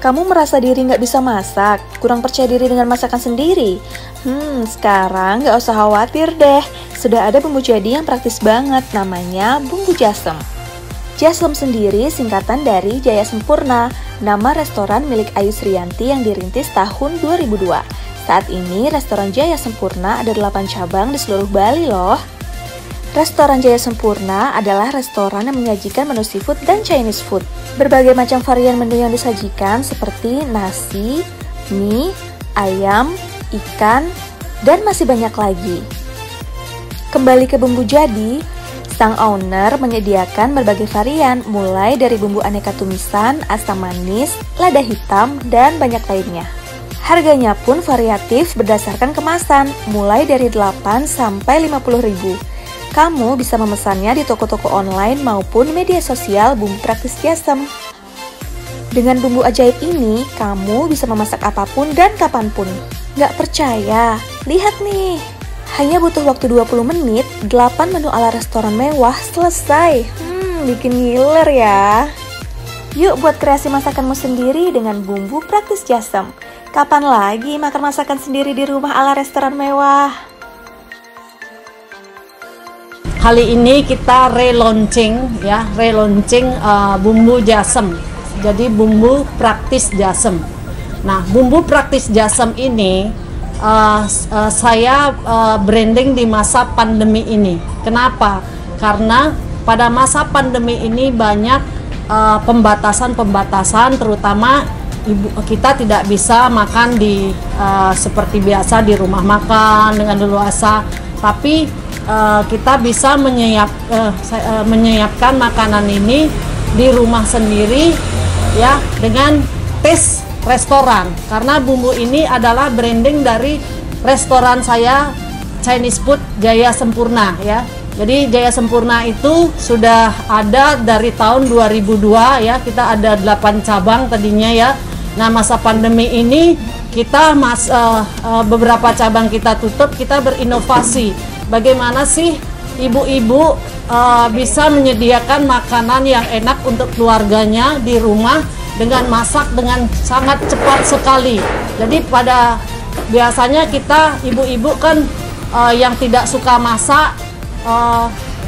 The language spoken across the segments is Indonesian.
Kamu merasa diri nggak bisa masak? Kurang percaya diri dengan masakan sendiri? Sekarang nggak usah khawatir deh. Sudah ada bumbu jadi yang praktis banget, namanya bumbu jasem. Jasem sendiri singkatan dari Jaya Sempurna, nama restoran milik Ayu Srianti yang dirintis tahun 2002. Saat ini, restoran Jaya Sempurna ada 8 cabang di seluruh Bali loh. Restoran Jaya Sempurna adalah restoran yang menyajikan menu seafood dan Chinese food. Berbagai macam varian menu yang disajikan seperti nasi, mie, ayam, ikan, dan masih banyak lagi. Kembali ke bumbu jadi, sang owner menyediakan berbagai varian mulai dari bumbu aneka tumisan, asam manis, lada hitam, dan banyak lainnya. Harganya pun variatif berdasarkan kemasan, mulai dari 8 sampai 50 ribu. Kamu bisa memesannya di toko-toko online maupun media sosial bumbu praktis Jasem. Dengan bumbu ajaib ini, kamu bisa memasak apapun dan kapanpun. Nggak percaya? Lihat nih! Hanya butuh waktu 20 menit, 8 menu ala restoran mewah selesai. Bikin ngiler ya! Yuk buat kreasi masakanmu sendiri dengan bumbu praktis Jasem. Kapan lagi makan masakan sendiri di rumah ala restoran mewah? Kali ini kita relaunching bumbu jasem. Jadi bumbu praktis jasem. Nah, bumbu praktis jasem ini saya branding di masa pandemi ini. Kenapa? Karena pada masa pandemi ini banyak pembatasan, terutama kita tidak bisa makan di seperti biasa di rumah makan dengan leluasa, tapi kita bisa menyiapkan makanan ini di rumah sendiri ya dengan tes restoran, karena bumbu ini adalah branding dari restoran saya Chinese food Jaya Sempurna ya. Jadi Jaya Sempurna itu sudah ada dari tahun 2002 ya, kita ada 8 cabang tadinya ya. Nah, masa pandemi ini kita beberapa cabang kita tutup, kita berinovasi. Bagaimana sih ibu-ibu bisa menyediakan makanan yang enak untuk keluarganya di rumah dengan masak dengan sangat cepat sekali. Jadi pada biasanya kita ibu-ibu kan yang tidak suka masak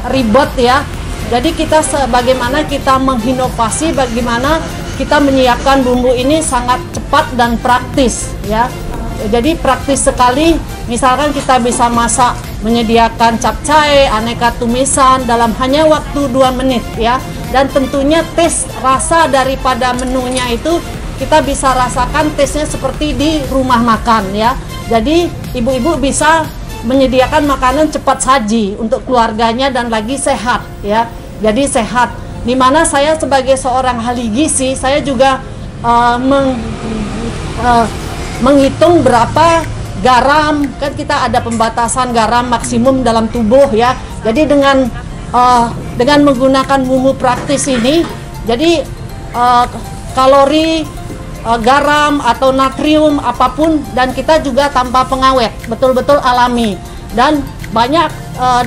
ribet ya. Jadi kita bagaimana kita menginovasi, bagaimana kita menyiapkan bumbu ini sangat cepat dan praktis ya. Jadi praktis sekali, misalkan kita bisa masak, menyediakan capcay, aneka tumisan dalam hanya waktu 2 menit ya. Dan tentunya tes rasa daripada menunya itu kita bisa rasakan tesnya seperti di rumah makan ya. Jadi ibu-ibu bisa menyediakan makanan cepat saji untuk keluarganya dan lagi sehat ya. Jadi sehat. Dimana saya sebagai seorang ahli gizi, saya juga menghitung berapa garam, kan kita ada pembatasan garam maksimum dalam tubuh ya. Jadi dengan menggunakan bumbu praktis ini, jadi kalori, garam atau natrium apapun, dan kita juga tanpa pengawet, betul-betul alami. Dan banyak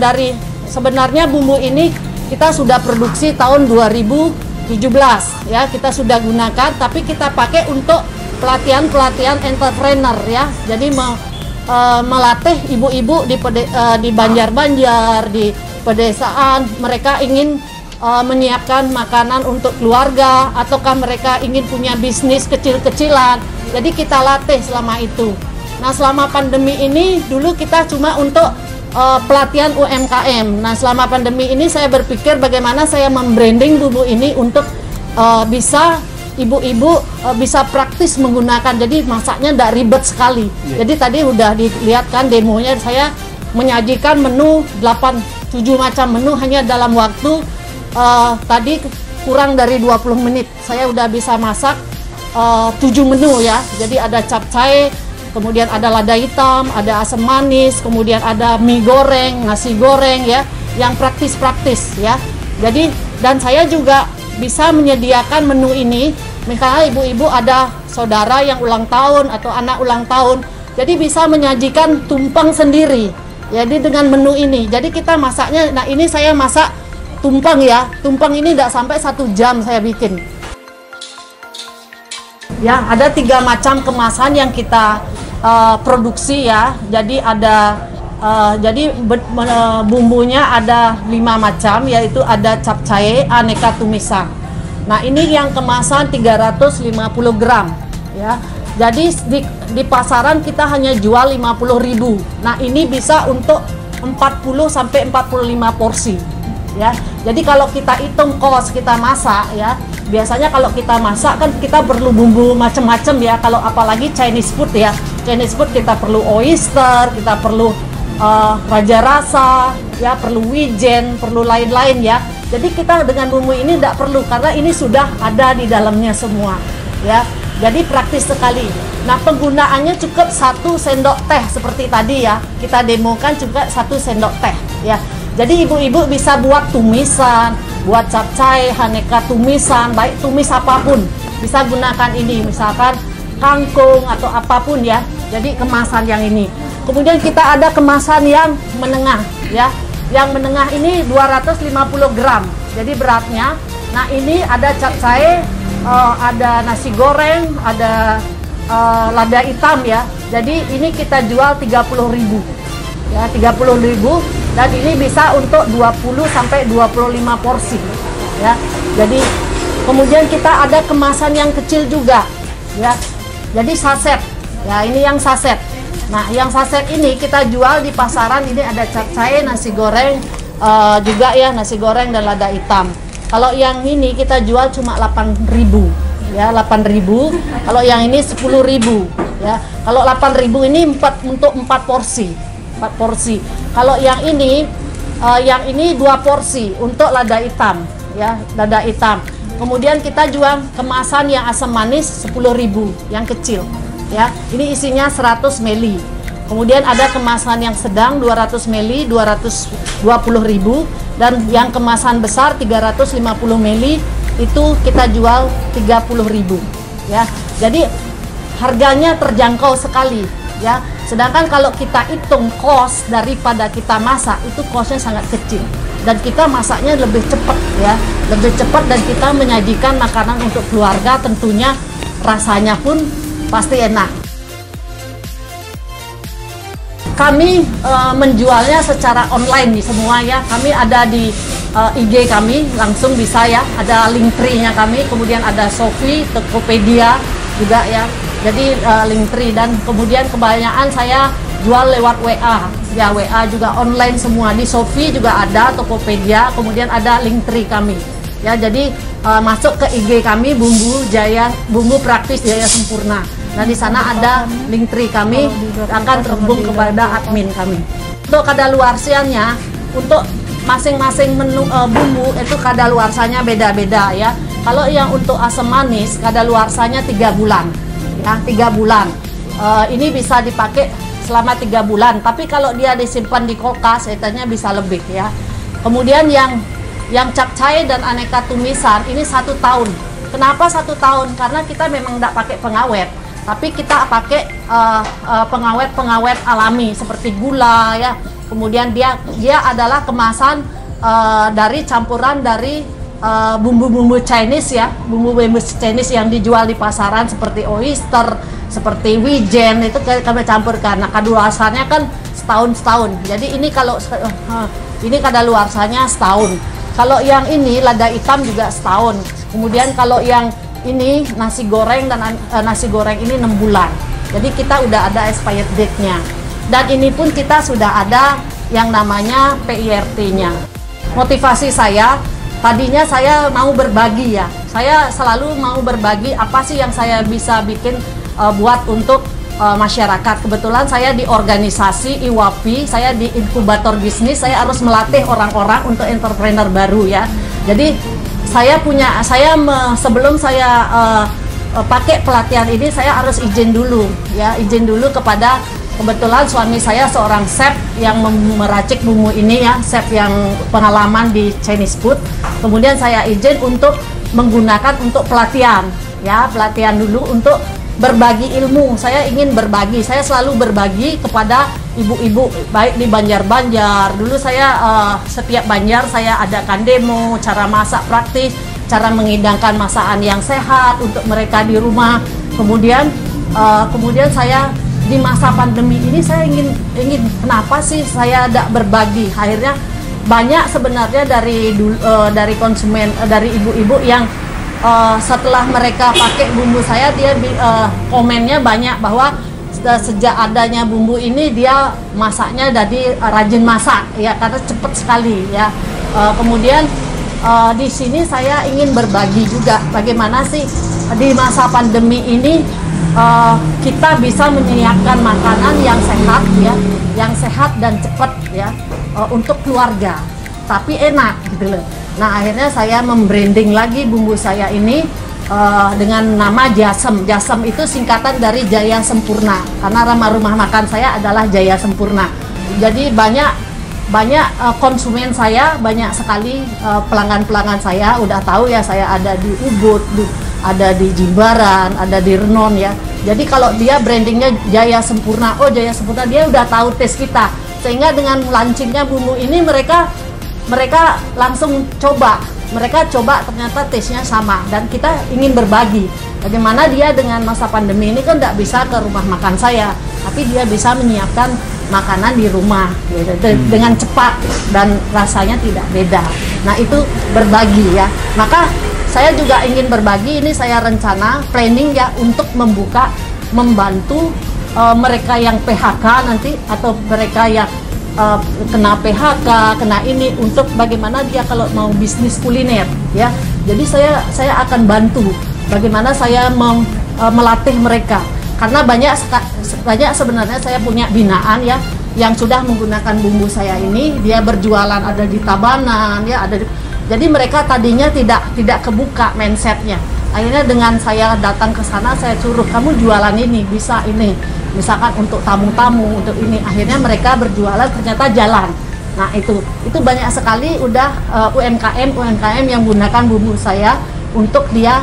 dari sebenarnya bumbu ini kita sudah produksi tahun 2017 ya, kita sudah gunakan, tapi kita pakai untuk pelatihan entrepreneur ya. Jadi melatih ibu-ibu di Banjar-Banjar, di pedesaan, mereka ingin menyiapkan makanan untuk keluarga, ataukah mereka ingin punya bisnis kecil-kecilan. Jadi kita latih selama itu. Nah, selama pandemi ini dulu kita cuma untuk pelatihan UMKM. Nah, selama pandemi ini saya berpikir bagaimana saya membranding bumbu ini untuk bisa ibu-ibu bisa praktis menggunakan, jadi masaknya tidak ribet sekali. Jadi tadi udah dilihat kan demonya, saya menyajikan menu 8-7 macam menu hanya dalam waktu tadi kurang dari 20 menit. Saya udah bisa masak 7 menu ya. Jadi ada capcay, kemudian ada lada hitam, ada asam manis, kemudian ada mie goreng, nasi goreng ya, yang praktis-praktis ya. Jadi dan saya juga bisa menyediakan menu ini, misalnya ibu-ibu ada saudara yang ulang tahun atau anak ulang tahun, jadi bisa menyajikan tumpeng sendiri. Jadi dengan menu ini, jadi kita masaknya, nah ini saya masak tumpeng ya, tumpeng ini tidak sampai 1 jam saya bikin. Ya, ada 3 macam kemasan yang kita produksi ya. Jadi ada bumbunya ada 5 macam, yaitu ada capcay, aneka tumisan. Nah, ini yang kemasan 350 gram ya. Jadi di pasaran kita hanya jual 50.000. Nah, ini bisa untuk 40 sampai 45 porsi ya. Jadi kalau kita hitung kos kita masak ya, biasanya kalau kita masak kan kita perlu bumbu macam-macam ya. Kalau apalagi Chinese food ya, Chinese food kita perlu oyster, kita perlu raja rasa ya, perlu wijen, perlu lain-lain ya. Jadi kita dengan bumbu ini tidak perlu, karena ini sudah ada di dalamnya semua ya. Jadi praktis sekali. Nah, penggunaannya cukup 1 sendok teh seperti tadi ya, kita demokan juga 1 sendok teh ya. Jadi ibu-ibu bisa buat tumisan, buat capcay, aneka tumisan, baik tumis apapun bisa gunakan ini, misalkan kangkung atau apapun ya. Jadi kemasan yang ini. Kemudian kita ada kemasan yang menengah ya. Yang menengah ini 250 gram. Jadi beratnya. Nah, ini ada capcay, ada nasi goreng, ada lada hitam ya. Jadi ini kita jual 30.000. Ya, 30.000, dan ini bisa untuk 20 sampai 25 porsi ya. Jadi kemudian kita ada kemasan yang kecil juga ya. Jadi saset. Ya, ini yang saset. Nah, yang saset ini kita jual di pasaran, ini ada capcay, nasi goreng juga ya, nasi goreng dan lada hitam. Kalau yang ini kita jual cuma 8.000 ya, 8.000. Kalau yang ini 10.000 ya. Kalau 8.000 ini untuk 4 porsi. 4 porsi. Kalau yang ini 2 porsi untuk lada hitam ya, lada hitam. Kemudian kita jual kemasan yang asam manis 10.000 yang kecil. Ya, ini isinya 100 ml. Kemudian ada kemasan yang sedang 200 ml 220.000, dan yang kemasan besar 350 ml itu kita jual 30.000 ya. Jadi harganya terjangkau sekali ya. Sedangkan kalau kita hitung kos daripada kita masak, itu kosnya sangat kecil dan kita masaknya lebih cepat ya, lebih cepat, dan kita menyajikan makanan untuk keluarga, tentunya rasanya pun pasti enak. Kami menjualnya secara online nih semua ya. Kami ada di IG kami, langsung bisa ya. Ada Linktree-nya kami, kemudian ada Shopee, Tokopedia juga ya. Jadi Linktree, dan kemudian kebanyakan saya jual lewat WA. Ya, WA juga online semua. Di Shopee juga ada, Tokopedia, kemudian ada Linktree kami. Ya, jadi masuk ke IG kami, Bumbu Praktis Jaya Sempurna. Nah, di sana ada Linktree kami, akan terhubung kepada admin kami. Untuk kadaluarsanya, untuk masing-masing menu bumbu itu kadaluarsanya beda-beda ya. Kalau yang untuk asam manis, kadaluarsanya 3 bulan. Ya, 3 bulan. Ini bisa dipakai selama 3 bulan. Tapi kalau dia disimpan di kulkas, etanya bisa lebih ya. Kemudian yang capcay dan aneka tumisan ini 1 tahun. Kenapa 1 tahun? Karena kita memang tidak pakai pengawet, tapi kita pakai pengawet alami seperti gula ya. Kemudian dia adalah kemasan dari campuran dari bumbu-bumbu Chinese ya, bumbu-bumbu Chinese yang dijual di pasaran seperti oyster, seperti wijen, itu kami campurkan. Nah, kadaluarsanya kan setahun. Jadi ini kalau ini kadaluarsanya setahun. Kalau yang ini lada hitam juga setahun. Kemudian kalau yang ini nasi goreng dan nasi goreng ini 6 bulan. Jadi kita udah ada expired date-nya. Dan ini pun kita sudah ada yang namanya PIRT-nya. Motivasi saya, tadinya saya mau berbagi ya. Saya selalu mau berbagi apa sih yang saya bisa bikin buat untuk masyarakat. Kebetulan saya di organisasi IWAPI, saya di inkubator bisnis, saya harus melatih orang-orang untuk entrepreneur baru ya. Jadi sebelum saya pakai pelatihan ini, saya harus izin dulu ya, izin dulu kepada, kebetulan suami saya seorang chef yang meracik bumbu ini ya, chef yang pengalaman di Chinese food. Kemudian saya izin untuk menggunakan untuk pelatihan ya, pelatihan dulu untuk berbagi ilmu. Saya ingin berbagi, saya selalu berbagi kepada ibu-ibu, baik di Banjar-Banjar. Dulu saya setiap Banjar saya adakan demo, cara masak praktis, cara menghidangkan masakan yang sehat untuk mereka di rumah. Kemudian saya di masa pandemi ini saya ingin kenapa sih saya tidak berbagi. Akhirnya banyak sebenarnya dari konsumen, dari ibu-ibu yang setelah mereka pakai bumbu saya, dia komennya banyak bahwa sejak adanya bumbu ini dia masaknya jadi rajin masak ya, karena cepat sekali ya. Kemudian di sini saya ingin berbagi juga bagaimana sih di masa pandemi ini kita bisa menyiapkan makanan yang sehat ya, yang sehat dan cepat ya, untuk keluarga, tapi enak gitu loh. Nah, akhirnya saya membranding lagi bumbu saya ini dengan nama Jasem. Jasem itu singkatan dari Jaya Sempurna, karena rumah makan saya adalah Jaya Sempurna. Jadi banyak konsumen saya, banyak sekali pelanggan-pelanggan saya udah tahu ya, saya ada di Ubud, ada di Jimbaran, ada di Renon ya. Jadi kalau dia brandingnya Jaya Sempurna, oh Jaya Sempurna, dia udah tahu tes kita. Sehingga dengan launchingnya bumbu ini mereka langsung coba. Mereka coba, ternyata taste-nya sama, dan kita ingin berbagi. Bagaimana dia dengan masa pandemi ini kan tidak bisa ke rumah makan saya, tapi dia bisa menyiapkan makanan di rumah gitu, dengan cepat dan rasanya tidak beda. Nah, itu berbagi ya. Maka saya juga ingin berbagi, ini saya rencana planning ya untuk membantu mereka yang PHK nanti, atau mereka yang kena PHK, kena ini, untuk bagaimana dia kalau mau bisnis kuliner ya. Jadi saya akan bantu bagaimana saya melatih mereka, karena banyak sebenarnya saya punya binaan ya yang sudah menggunakan bumbu saya ini, dia berjualan ada di Tabanan ya, jadi mereka tadinya tidak kebuka mindsetnya. Akhirnya dengan saya datang ke sana, saya suruh kamu jualan ini, bisa ini, misalkan untuk tamu-tamu, untuk ini. Akhirnya mereka berjualan, ternyata jalan. Nah, itu banyak sekali udah UMKM yang menggunakan bumbu saya untuk dia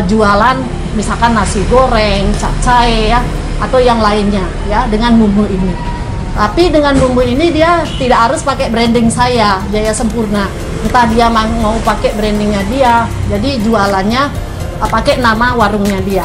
jualan, misalkan nasi goreng, capcay ya, atau yang lainnya ya, dengan bumbu ini. Tapi dengan bumbu ini dia tidak harus pakai branding saya Jaya Sempurna, entah dia mau pakai brandingnya dia, jadi jualannya pakai nama warungnya dia.